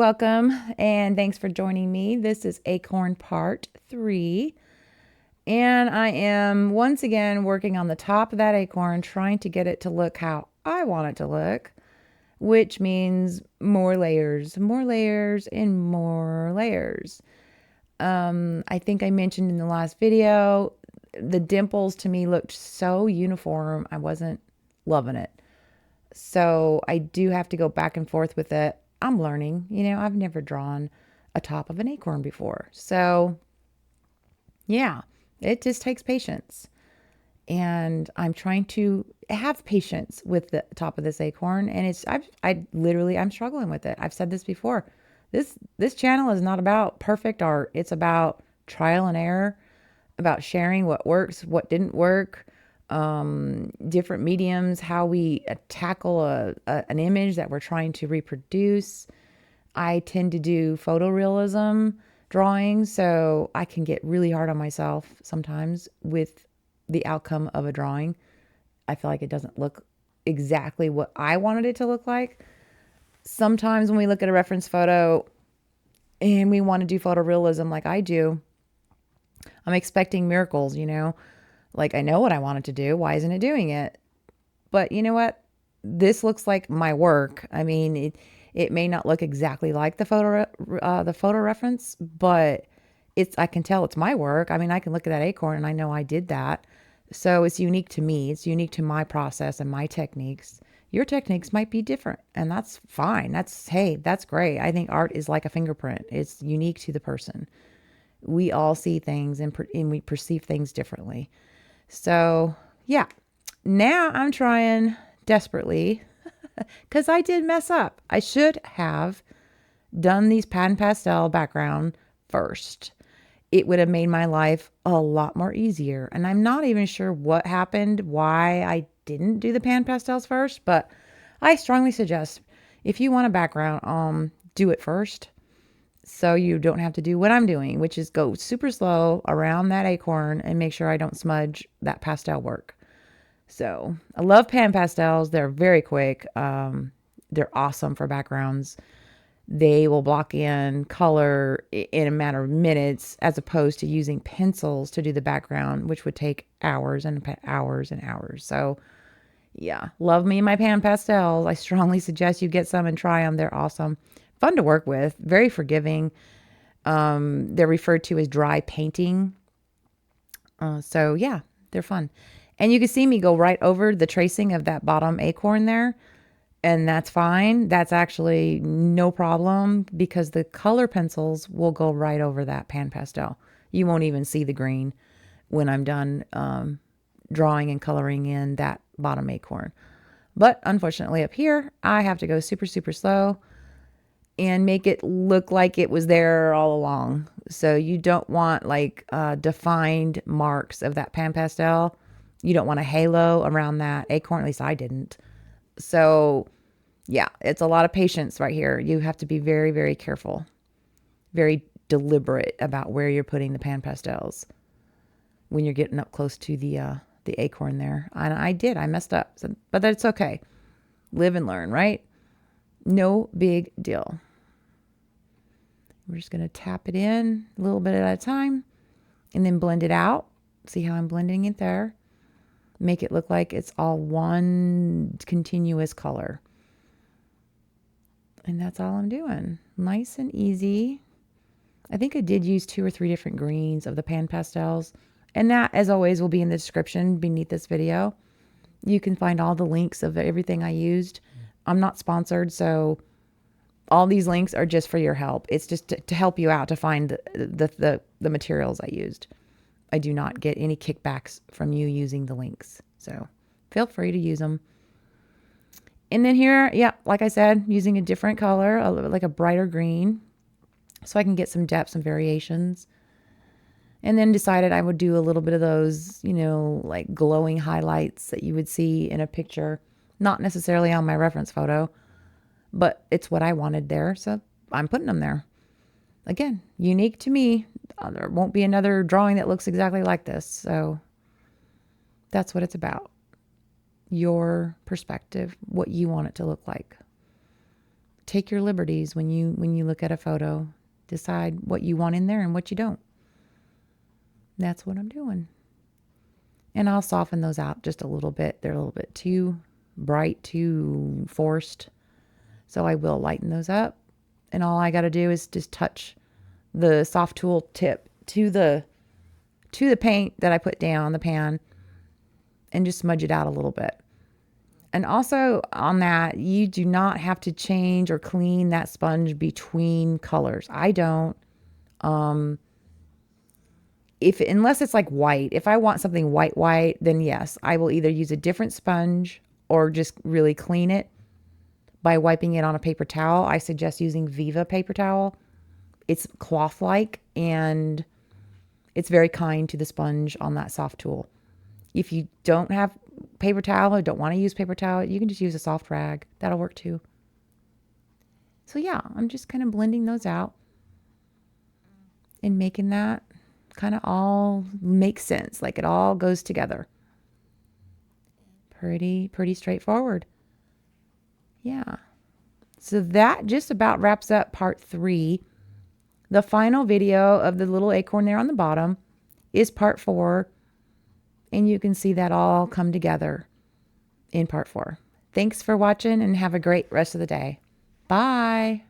welcome, and thanks for joining me. This is Acorn Part 3, and I am once again working on the top of that acorn, trying to get it to look how I want it to look, which means more layers, and more layers. I think I mentioned in the last video, the dimples to me looked so uniform, I wasn't loving it. So I do have to go back and forth with it. I'm learning, I've never drawn a top of an acorn before. So yeah, it just takes patience. And I'm trying to have patience with the top of this acorn. And I'm struggling with it. I've said this before. This channel is not about perfect art. It's about trial and error, about sharing what works, what didn't work, different mediums, how we tackle an image that we're trying to reproduce. I tend to do photorealism drawings, so I can get really hard on myself sometimes with the outcome of a drawing. I feel like it doesn't look exactly what I wanted it to look like. Sometimes when we look at a reference photo and we want to do photorealism like I do, I'm expecting miracles, Like, I know what I wanted to do. Why isn't it doing it? But you know what? This looks like my work. I mean, it may not look exactly like the photo reference, but I can tell it's my work. I mean, I can look at that acorn and I know I did that. So it's unique to me. It's unique to my process and my techniques. Your techniques might be different, and that's fine. That's great. I think art is like a fingerprint. It's unique to the person. We all see things and we perceive things differently. So yeah, now I'm trying desperately because I did mess up. I should have done these pan pastel background first. It would have made my life a lot more easier. And I'm not even sure what happened, why I didn't do the pan pastels first, but I strongly suggest if you want a background, do it first. So you don't have to do what I'm doing, which is go super slow around that acorn and make sure I don't smudge that pastel work. So I love pan pastels. They're very quick. They're awesome for backgrounds. They will block in color in a matter of minutes, as opposed to using pencils to do the background, which would take hours and hours and hours. So yeah, love me my pan pastels. I strongly suggest you get some and try them. They're awesome. Fun to work with, very forgiving. They're referred to as dry painting. So yeah, they're fun. And you can see me go right over the tracing of that bottom acorn there. And that's fine. That's actually no problem because the color pencils will go right over that pan pastel. You won't even see the green when I'm done drawing and coloring in that bottom acorn. But unfortunately up here, I have to go super, super slow and make it look like it was there all along. So you don't want like defined marks of that pan pastel. You don't want a halo around that acorn. At least I didn't. So yeah, it's a lot of patience right here. You have to be very, very careful, very deliberate about where you're putting the pan pastels when you're getting up close to the acorn there. And I messed up, but that's okay. Live and learn, right? No big deal. We're just going to tap it in a little bit at a time and then blend it out. See how I'm blending it there? Make it look like it's all one continuous color. And that's all I'm doing. Nice and easy. I think I did use 2 or 3 different greens of the pan pastels. And that, as always, will be in the description beneath this video. You can find all the links of everything I used. I'm not sponsored, so all these links are just for your help. It's just to help you out to find the materials I used. I do not get any kickbacks from you using the links. So feel free to use them. And then here, yeah, like I said, using a different color, like a brighter green, so I can get some depth, some variations. And then decided I would do a little bit of those, like glowing highlights that you would see in a picture, not necessarily on my reference photo, but it's what I wanted there. So I'm putting them there. Again, unique to me. There won't be another drawing that looks exactly like this. So that's what it's about. Your perspective, what you want it to look like. take your liberties when you look at a photo. Decide what you want in there and what you don't. That's what I'm doing. And I'll soften those out just a little bit. They're a little bit too bright, too forced. So I will lighten those up. And all I got to do is just touch the soft tool tip to the paint that I put down the pan and just smudge it out a little bit. And also on that, you do not have to change or clean that sponge between colors. I don't. Unless it's like white. If I want something white, then yes, I will either use a different sponge or just really clean it by wiping it on a paper towel. I suggest using Viva paper towel. It's cloth-like and it's very kind to the sponge on that soft tool. If you don't have paper towel or don't want to use paper towel, you can just use a soft rag. That'll work too. So yeah, I'm just kind of blending those out and making that kind of all make sense. Like it all goes together. Pretty straightforward. Yeah. So that just about wraps up part 3. The final video of the little acorn there on the bottom is part 4. And you can see that all come together in part 4. Thanks for watching and have a great rest of the day. Bye.